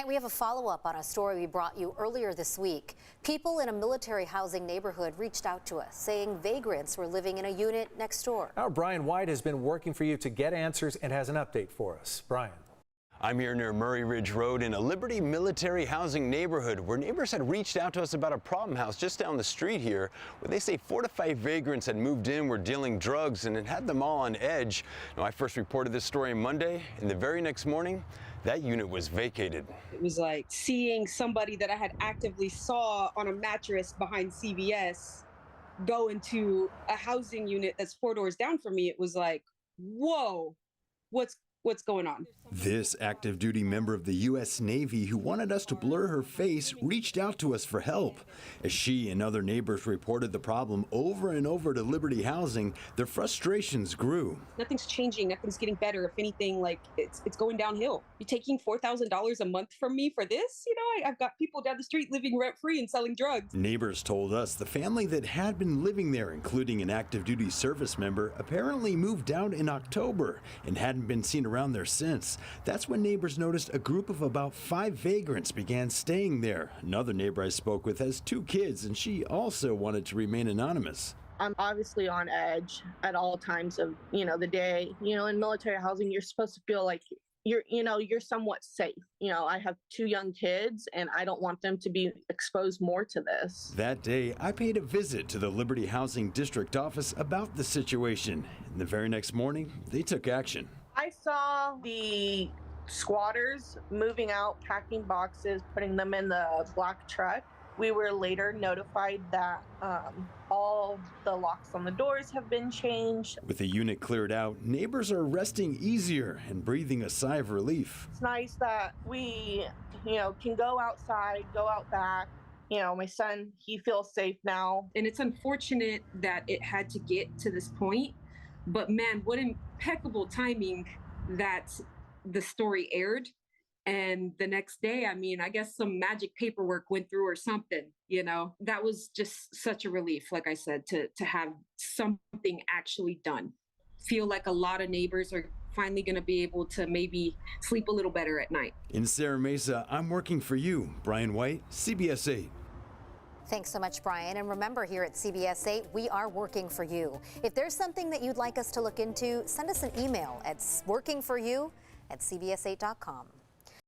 We have a follow-up on a story we brought you earlier this week. People in a military housing neighborhood reached out to us saying vagrants were living in a unit next door. Our Brian White has been working for you to get answers and has an update for us. Brian. I'm here near Murray Ridge Road in a Liberty military housing neighborhood where neighbors had reached out to us about a problem house just down the street here where they say 4 to 5 vagrants had moved in, were dealing drugs, and it had them all on edge. Now, I first reported this story Monday, and the very next morning, that unit was vacated. It was like seeing somebody that I had actively saw on a mattress behind CVS go into a housing unit that's 4 doors down from me. It was like, whoa, what's going on? This active duty member of the U.S. Navy who wanted us to blur her face reached out to us for help. As she and other neighbors reported the problem over and over to Liberty Housing, their frustrations grew. Nothing's changing, nothing's getting better. If anything, like it's going downhill. You're taking $4,000 a month from me for this? You know, I've got people down the street living rent-free and selling drugs. Neighbors told us the family that had been living there, including an active duty service member, apparently moved out in October and hadn't been seen around there since. That's when neighbors noticed a group of about 5 vagrants began staying there. Another neighbor I spoke with has 2 kids, and she also wanted to remain anonymous. I'm obviously on edge at all times of, the day. In military housing, you're supposed to feel like you're somewhat safe. I have 2 young kids, and I don't want them to be exposed more to this. That day, I paid a visit to the Liberty Housing District office about the situation. And the very next morning, they took action. I saw the squatters moving out, packing boxes, putting them in the black truck. We were later notified that all the locks on the doors have been changed. With the unit cleared out, neighbors are resting easier and breathing a sigh of relief. It's nice that we, can go outside, go out back. My son, he feels safe now. And it's unfortunate that it had to get to this point. But man, what impeccable timing that the story aired. And the next day, I guess some magic paperwork went through or something, That was just such a relief, like I said, to have something actually done. Feel like a lot of neighbors are finally going to be able to maybe sleep a little better at night. In Serra Mesa, I'm working for you. Brian White, CBS 8. Thanks so much, Brian. And remember, here at CBS 8, we are working for you. If there's something that you'd like us to look into, send us an email at workingforyou@cbs8.com.